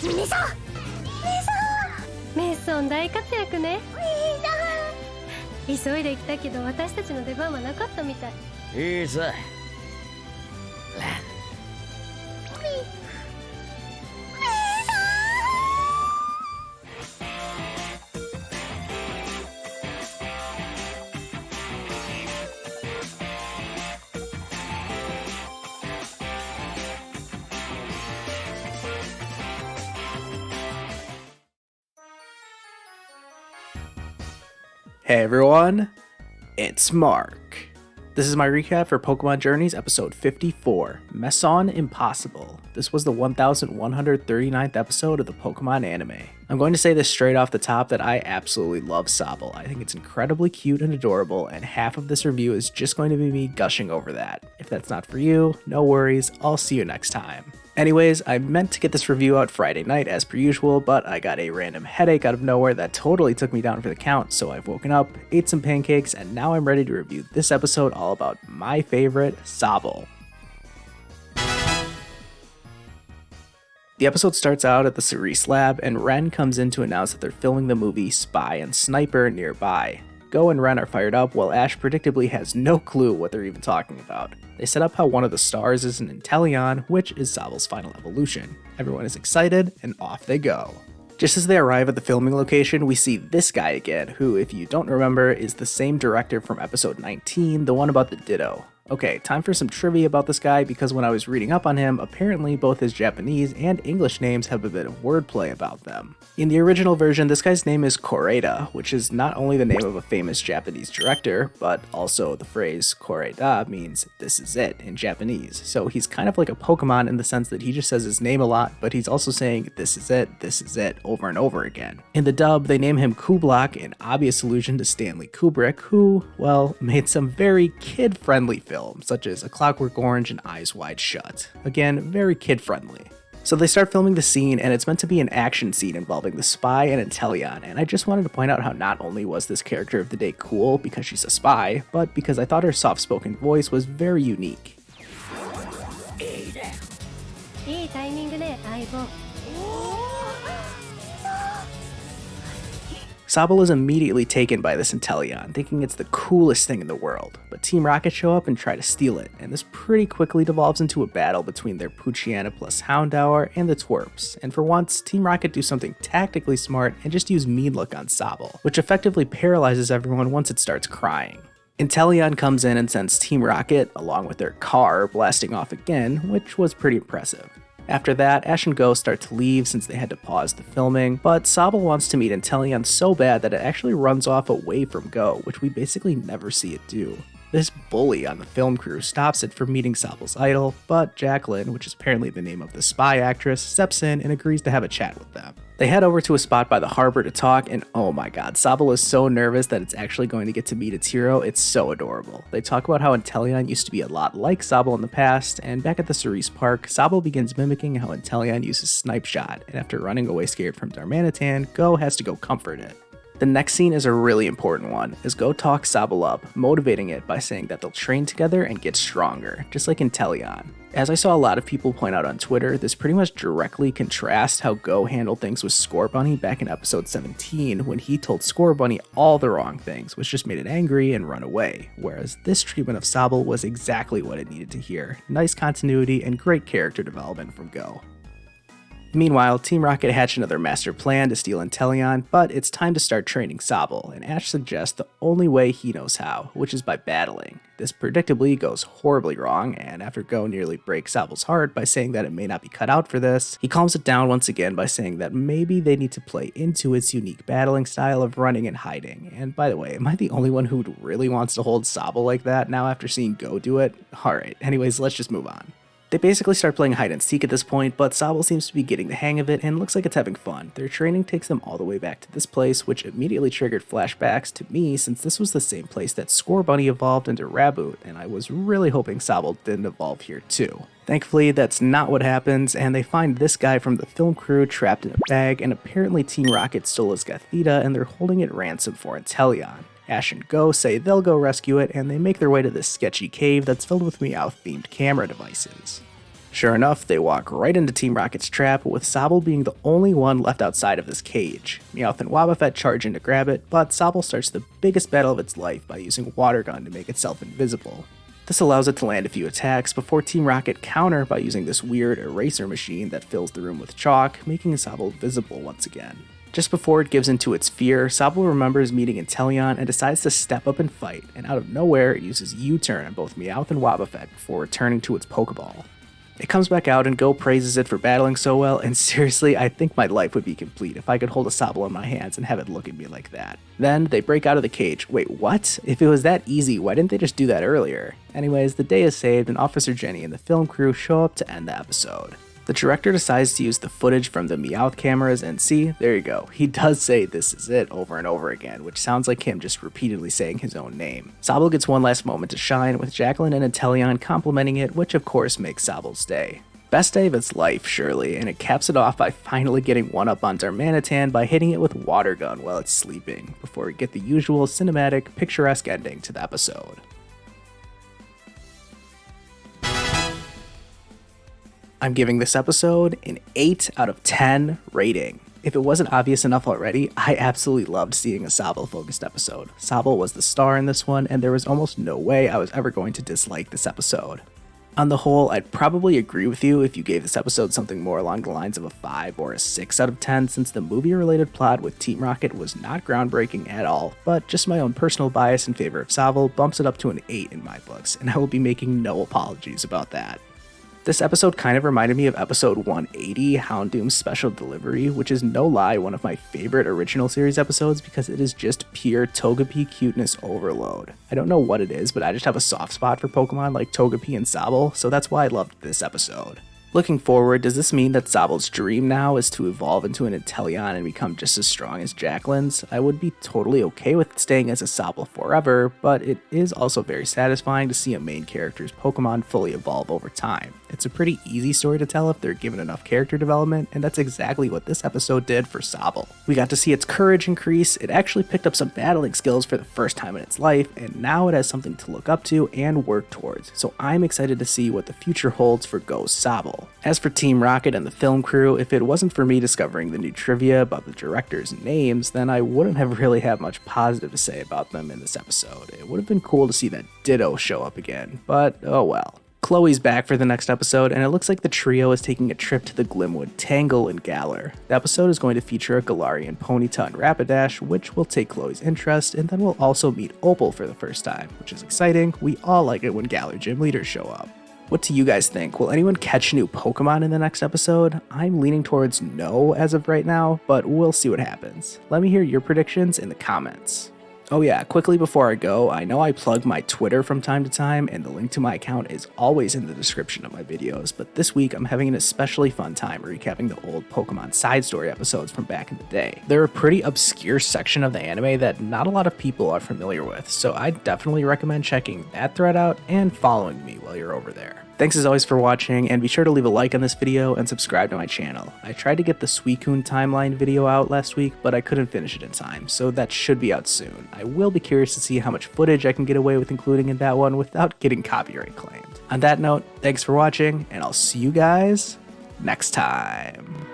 メソンメッソン大活躍ね。メ急いで行ったけど私たちの出番はなかったみたい。いいさ。Hey everyone, it's Mark. This is my recap for Pokémon Journeys episode 54, Messon Impossible. This was the 1139th episode of the Pokémon anime. I'm going to say this straight off the top that I absolutely love Sobble. I think it's incredibly cute and adorable, and half of this review is just going to be me gushing over that. If that's not for you, no worries, I'll see you next time. Anyways, I meant to get this review out Friday night as per usual, but I got a random headache out of nowhere that totally took me down for the count, so I've woken up, ate some pancakes, and now I'm ready to review this episode all about my favorite, Sobble. The episode starts out at the Cerise lab, and Ren comes in to announce that they're filming the movie Spy and Sniper nearby. Go and Ren are fired up, while Ash predictably has no clue what they're even talking about. They set up how one of the stars is an Inteleon, which is Sobble's final evolution. Everyone is excited, and off they go. Just as they arrive at the filming location, we see this guy again, who, if you don't remember, is the same director from episode 19, the one about the Ditto. Okay, time for some trivia about this guy, because when I was reading up on him, apparently both his Japanese and English names have a bit of wordplay about them. In the original version, this guy's name is Koreeda, which is not only the name of a famous Japanese director, but also the phrase Koreeda means "this is it" in Japanese. So he's kind of like a Pokemon in the sense that he just says his name a lot, but he's also saying this is it, over and over again. In the dub, they name him Kublak, in obvious allusion to Stanley Kubrick, who, well, made some very kid-friendly films, such as A Clockwork Orange and Eyes Wide Shut. Again, very kid-friendly. So they start filming the scene, and it's meant to be an action scene involving the spy and Inteleon, and I just wanted to point out how not only was this character of the day cool because she's a spy, but because I thought her soft-spoken voice was very unique. いいタイミングね、相棒。Sobble is immediately taken by this Inteleon, thinking it's the coolest thing in the world, but Team Rocket show up and try to steal it, and this pretty quickly devolves into a battle between their Poochyena plus Houndour and the Twerps, and for once, Team Rocket do something tactically smart and just use Mean Look on Sobble, which effectively paralyzes everyone once it starts crying. Inteleon comes in and sends Team Rocket, along with their car, blasting off again, which was pretty impressive. After that, Ash and Go start to leave since they had to pause the filming, but Sobble wants to meet Inteleon so bad that it actually runs off away from Go, which we basically never see it do. This bully on the film crew stops it from meeting Sobble's idol, but Jacqueline, which is apparently the name of the spy actress, steps in and agrees to have a chat with them. They head over to a spot by the harbor to talk, and oh my god, Sobble is so nervous that it's actually going to get to meet its hero. It's so adorable. They talk about how Inteleon used to be a lot like Sobble in the past, and back at the Cerise Park, Sobble begins mimicking how Inteleon uses Snipe Shot, and after running away scared from Darmanitan, Go has to go comfort it. The next scene is a really important one, as Go talks Sobble up, motivating it by saying that they'll train together and get stronger, just like Inteleon. As I saw a lot of people point out on Twitter, this pretty much directly contrasts how Go handled things with Scorbunny back in episode 17, when he told Scorbunny all the wrong things, which just made it angry and run away, whereas this treatment of Sobble was exactly what it needed to hear. Nice continuity and great character development from Go. Meanwhile, Team Rocket hatched another master plan to steal Inteleon, but it's time to start training Sobble, and Ash suggests the only way he knows how, which is by battling. This predictably goes horribly wrong, and after Go nearly breaks Sobble's heart by saying that it may not be cut out for this, he calms it down once again by saying that maybe they need to play into its unique battling style of running and hiding. And by the way, am I the only one who really wants to hold Sobble like that now after seeing Go do it? Alright, anyways, let's just move on. They basically start playing hide and seek at this point, but Sobble seems to be getting the hang of it and looks like it's having fun. Their training takes them all the way back to this place, which immediately triggered flashbacks to me since this was the same place that Scorbunny evolved into Raboot, and I was really hoping Sobble didn't evolve here too. Thankfully, that's not what happens, and they find this guy from the film crew trapped in a bag, and apparently Team Rocket stole his Gothita and they're holding it ransom for Inteleon. Ash and Go say they'll go rescue it, and they make their way to this sketchy cave that's filled with Meowth-themed camera devices. Sure enough, they walk right into Team Rocket's trap, with Sobble being the only one left outside of this cage. Meowth and Wobbuffet charge in to grab it, but Sobble starts the biggest battle of its life by using Water Gun to make itself invisible. This allows it to land a few attacks before Team Rocket counter by using this weird eraser machine that fills the room with chalk, making Sobble visible once again. Just before it gives into its fear, Sobble remembers meeting Inteleon and decides to step up and fight, and out of nowhere it uses U-turn on both Meowth and Wobbuffet before returning to its Pokeball. It comes back out and Go praises it for battling so well, and seriously, I think my life would be complete if I could hold a Sobble in my hands and have it look at me like that. Then, they break out of the cage. Wait, what? If it was that easy, why didn't they just do that earlier? Anyways, the day is saved and Officer Jenny and the film crew show up to end the episode. The director decides to use the footage from the Meowth cameras, and see, there you go. He does say this is it over and over again, which sounds like him just repeatedly saying his own name. Sobble gets one last moment to shine, with Jacqueline and Inteleon complimenting it, which of course makes Sobble's day. Best day of its life, surely, and it caps it off by finally getting one up on Darmanitan by hitting it with Water Gun while it's sleeping, before we get the usual cinematic, picturesque ending to the episode. I'm giving this episode an 8 out of 10 rating. If it wasn't obvious enough already, I absolutely loved seeing a Sobble-focused episode. Sobble was the star in this one, and there was almost no way I was ever going to dislike this episode. On the whole, I'd probably agree with you if you gave this episode something more along the lines of a 5 or a 6 out of 10, since the movie-related plot with Team Rocket was not groundbreaking at all, but just my own personal bias in favor of Sobble bumps it up to an 8 in my books, and I will be making no apologies about that. This episode kind of reminded me of episode 180, Houndoom's Special Delivery, which is no lie one of my favorite original series episodes because it is just pure Togepi cuteness overload. I don't know what it is, but I just have a soft spot for Pokemon like Togepi and Sobble, so that's why I loved this episode. Looking forward, does this mean that Sobble's dream now is to evolve into an Inteleon and become just as strong as Jacqueline's? I would be totally okay with staying as a Sobble forever, but it is also very satisfying to see a main character's Pokemon fully evolve over time. It's a pretty easy story to tell if they're given enough character development, and that's exactly what this episode did for Sobble. We got to see its courage increase, it actually picked up some battling skills for the first time in its life, and now it has something to look up to and work towards, so I'm excited to see what the future holds for Go's Sobble. As for Team Rocket and the film crew, if it wasn't for me discovering the new trivia about the directors' names, then I wouldn't have really had much positive to say about them in this episode. It would have been cool to see that Ditto show up again, but oh well. Chloe's back for the next episode, and it looks like the trio is taking a trip to the Glimwood Tangle in Galar. The episode is going to feature a Galarian Ponyta and Rapidash, which will take Chloe's interest, and then we'll also meet Opal for the first time, which is exciting. We all like it when Galar gym leaders show up. What do you guys think? Will anyone catch a new Pokemon in the next episode? I'm leaning towards no as of right now, but we'll see what happens. Let me hear your predictions in the comments. Oh yeah, quickly before I go, I know I plug my Twitter from time to time, and the link to my account is always in the description of my videos, but this week I'm having an especially fun time recapping the old Pokemon side story episodes from back in the day. They're a pretty obscure section of the anime that not a lot of people are familiar with, so I definitely recommend checking that thread out and following me while you're over there. Thanks as always for watching, and be sure to leave a like on this video and subscribe to my channel. I tried to get the Suicune timeline video out last week, but I couldn't finish it in time, so that should be out soon. I will be curious to see how much footage I can get away with including in that one without getting copyright claimed. On that note, thanks for watching, and I'll see you guys next time.